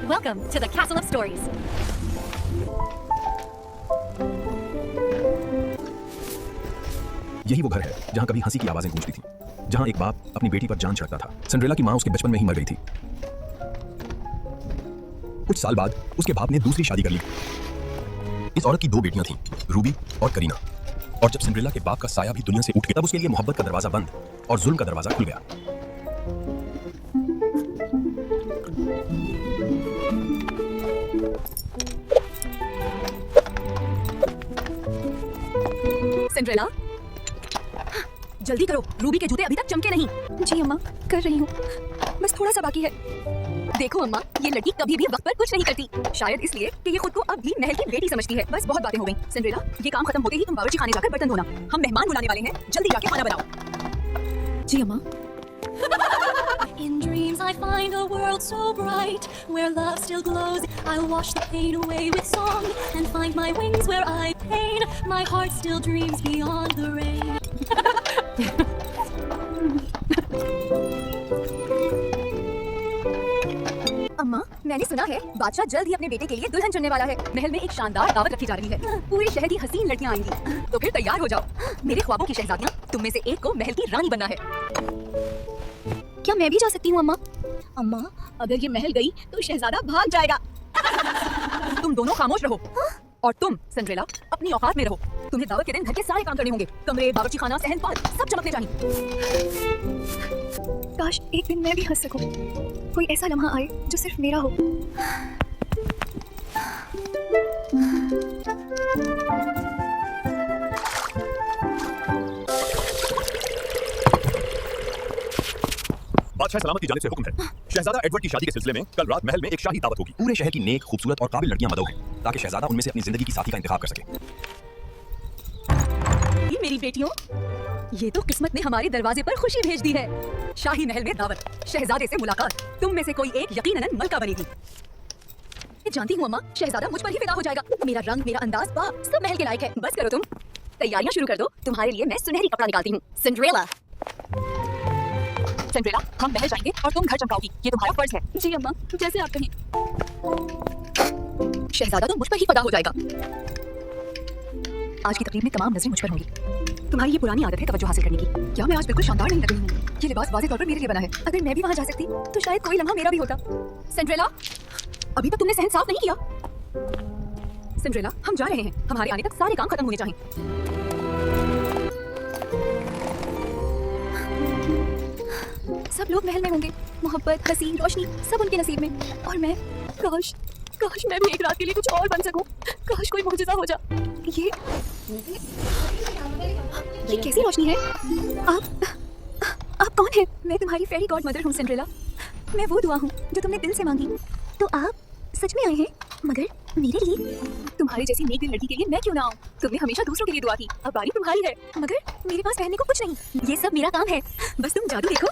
Welcome to the Castle of Stories. यही वो घर है जहाँ कभी हंसी की आवाजें गूंजती थीं, जहाँ एक बाप अपनी बेटी पर जान छिड़कता था। सिंड्रेला की माँ उसके बचपन में ही मर गई थी। कुछ साल बाद उसके बाप ने दूसरी शादी कर ली। इस औरत की दो बेटियां थीं, रूबी और करीना। और जब सिंड्रेला के बाप का साया भी दुनिया से उठ गया, तब उसके लिए मोहब्बत का दरवाजा बंद और जुल्म का दरवाजा खुल गया। सिंड्रेला, जल्दी करो, रूबी के जूते अभी तक चमके नहीं। जी अम्मा, कर रही हूँ, बस थोड़ा सा बाकी है। देखो अम्मा, ये लड़की कभी भी वक्त पर कुछ नहीं करती, शायद इसलिए कि ये खुद को अब भी महल की बेटी समझती है। बस बहुत बातें हो गई। सिंड्रेला, ये काम खत्म होते ही तुम बावर्ची खाने जाकर बर्तन धोना। हम मेहमान बुलाने वाले हैं, जल्दी जाके खाना बनाओ। जी अम्मा। In dreams I find a world so bright, where love still glows. I'll wash the pain away with song, and find my wings where I pain. My heart still dreams beyond the rain. अम्मा, मैंने सुना है बादशाह जल्द ही अपने बेटे के लिए दुल्हन चुनने वाला है। महल में एक शानदार दावत रखी जा रही है। पूरे शहर की हसीन लड़कियां आएंगी, तो फिर तैयार हो जाओ। मेरे ख्वाबों की शहजादियां, तुम में से एक को महल की रानी बनना है। क्या मैं भी जा सकती हूँ अम्मा? अम्मा, अगर ये महल गई तो शहजादा भाग जाएगा। तुम दोनों खामोश रहो। और तुम सिंड्रेला, अपनी औकात में रहो। तुम्हें दावत के दिन घर के सारे काम करने होंगे। कमरे, बावर्ची खाना, सहन पाल सब चमकने चाहिए। काश एक दिन मैं भी हंस सकूं, कोई ऐसा लम्हा आए जो सिर्फ मेरा हो। बादशाह सलामत की जानिब से हुक्म है, शहजादा एडवर्ड की शादी के सिलसिले में कल रात महल में एक शाही दावत होगी। पूरे शहर की नेक, खूबसूरत और काबिल लड़कियां मदऊ हैं, ताकि शहजादा उनमें से अपनी जिंदगी की साथी का इंतखाब कर सके। ये मेरी बेटियों, ये तो किस्मत ने हमारे दरवाजे पर खुशी भेज दी है। शाही महल में दावत, शहजादे से मुलाकात। तुम में से कोई एक यकीनन मलका बनेगी। मैं जानती हूँ अम्मा, शहजादा मुझ पर ही फिदा हो जाएगा। मेरा रंग, मेरा अंदाज, बाप सब महल के लायक है। बस करो तुम, तैयारियां शुरू कर दो। तुम्हारे लिए मैं सुनहरी कपड़ा निकालती हूँ। सिंड्रेला, सिंड्रेला, हम महल जाएंगे और तुम घर चमकाओगी। ये तुम्हारा फर्ज है। जी अम्मा, जैसे आप कहें। शहजादा तो मुझ पर ही फिदा हो जाएगा। आज की तकरीब में तमाम नजरें मुझ पर होंगी। तुम्हारी ये पुरानी आदत है तवज्जो हासिल करने की। क्या मैं आज बिल्कुल शानदार नहीं लग रही हूँ? ये लिबास वाज़ेह तौर पर मेरे लिए बना है। अगर मैं भी वहाँ जा सकती तो शायद कोई लम्हा मेरा भी होता। सिंड्रेला, अभी तक तुमने सहन साफ नहीं किया। सिंड्रेला, हम जा रहे हैं। हमारे आने तक सारे काम खत्म होने चाहिए। सब लोग महल में होंगे, मोहब्बत, हसीन, रोशनी सब उनके नसीब में। और मैं, काश मैं भी एक रात के लिए कुछ और बन सकूं। काश कोई मुझे हो जा। ये कैसी रोशनी है? आप कौन है? मैं तुम्हारी फेरी गॉड मदर हूँ सिंड्रेला। मैं वो दुआ हूँ जो तुमने दिल से मांगी। तो आप सच में आए हैं, मगर मेरे लिए? तुम्हारी जैसी नेक दिल लड़की के लिए मैं क्यों ना आऊँ? तुमने हमेशा दूसरों के लिए दुआ की, अब बारी तुम्हारी है। मगर मेरे पास पहनने को कुछ नहीं। ये सब मेरा काम है, बस तुम जादू देखो।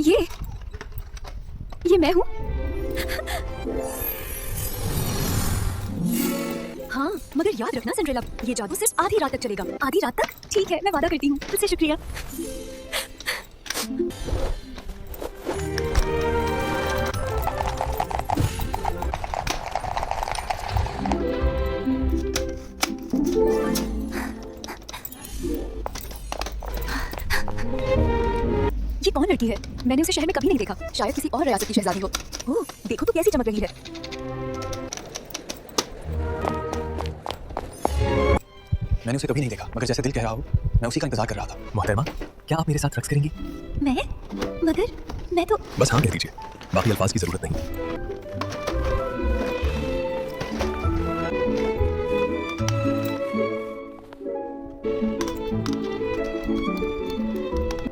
ये मैं हूँ। हाँ, मगर याद रखना सिंड्रेला, ये जादू सिर्फ आधी रात तक चलेगा। आधी रात तक? ठीक है, मैं वादा करती हूँ। तुझसे शुक्रिया। ये कौन लड़की है? मैंने उसे शहर में कभी नहीं देखा। शायद किसी और रियासत की शहजादी हो। ओह, देखो तो कैसी चमक रही है। मैंने उसे कभी नहीं देखा, मगर जैसे दिल कह रहा हो, मैं उसी का इंतजार कर रहा था। मोहतरमा, क्या आप मेरे साथ रक्स करेंगी? मगर मैं तो बस हाँ कह दीजिए, बाकी अल्फाज की जरूरत नहीं।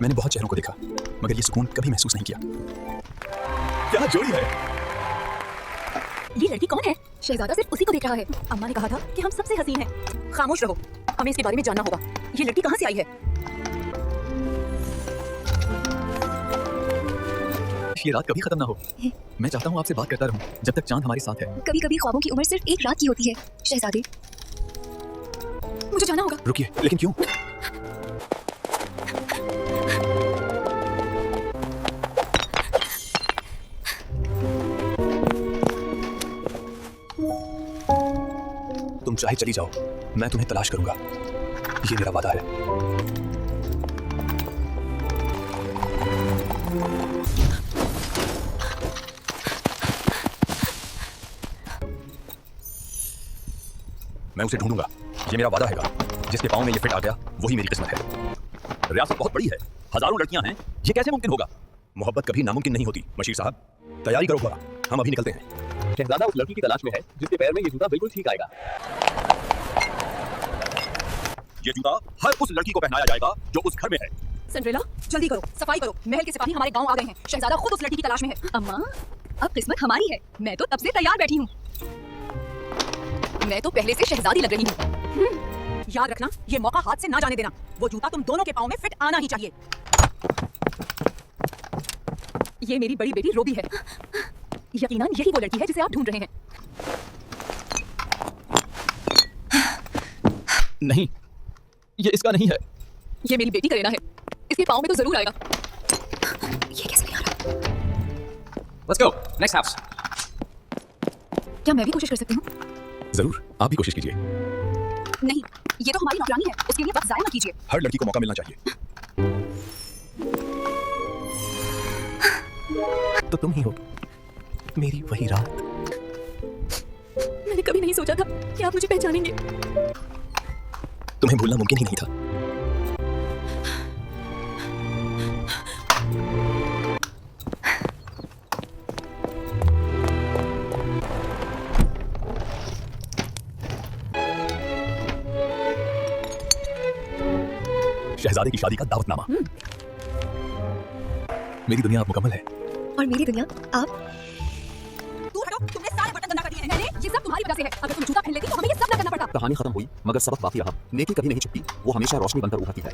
मैंने बहुत चेहरों को देखा, मगर ये सुकून कभी महसूस नहीं किया। क्या जोड़ी है? ये लड़की कौन है? शहजादा सिर्फ उसी को देख रहा है। अम्मा ने कहा था कि हम सबसे हसीन हैं। खामोश रहो, हमें इसके बारे में जानना होगा। ये लड़की कहाँ से आई है? ये रात कभी खत्म ना हो। मैं चाहता हूँ आपसे बात करता रहूं जब तक चांद हमारे साथ है। कभी कभी ख्वाबों की उम्र सिर्फ एक रात की होती है शहजादे। मुझे जाना होगा। रुकिए, लेकिन क्यों? तुम चाहे चली जाओ, मैं तुम्हें तलाश करूंगा, ये मेरा वादा है। मैं उसे ढूंढूंगा, ये मेरा वादा हैगा। जिसके पाँव में ये फिट आ गया वही मेरी किस्मत है। रियासत बहुत बड़ी है, हजारों लड़कियां हैं, ये कैसे मुमकिन होगा? मोहब्बत कभी नामुमकिन नहीं होती। मशीर साहब, तैयारी करो थोड़ा, हम अभी निकलते हैं। शहजादा उस लड़की की तलाश में है जिसके पैर में ये जूता बिल्कुल ठीक आएगा। ये जूता हर उस लड़की को पहनाया जाएगा जो उस घर में है। सिंड्रेला, जल्दी करो, सफाई करो। महल के सिपाही हमारे गांव आ गए हैं। शहजादा खुद उस लड़की की तलाश में है। अम्मा, अब किस्मत हमारी है। मैं तो तब से तैयार बैठी हूँ। मैं तो पहले से शहजादी लग रही हूँ। याद रखना, ये मौका हाथ से ना जाने देना। वो जूता तुम दोनों के पाँव में फिट आना ही चाहिए। ये मेरी बड़ी बेटी रूबी है। यकीनन यही वो लड़की है जिसे आप ढूंढ रहे हैं। नहीं, ये इसका नहीं है। ये मेरी बेटी करीना है। इसके पाँव में तो जरूर आएगा। ये कैसे नहीं आ रहा? Let's go, next house. क्या मैं भी कोशिश कर सकती हूँ? जरूर, आप भी कोशिश कीजिए। नहीं, ये तो हमारी नौकरानी है। उसके लिए वक्त जाया मत कीजिए। हर लड़की को मौका मिलना चाहिए। तो तुम ही हो मेरी वही रात। मैंने कभी नहीं सोचा था कि आप मुझे पहचानेंगे। तुम्हें भूलना मुमकिन ही नहीं था। शहजादे की शादी का दावतनामा। मेरी दुनिया अब मुकम्मल है। और मेरी दुनिया आप। दूर हटो, तुमने सारे बर्तन गंदा कर दिए हैं। मैंने, ये सब तुम्हारी वजह से है। अगर तुम जूता पहन लेती तो हमें ये सब ना करना पड़ता। कहानी खत्म हुई मगर सबक बाकी रहा। नेकी कभी नहीं छुपती, वो हमेशा रोशनी बनकर उभरती है।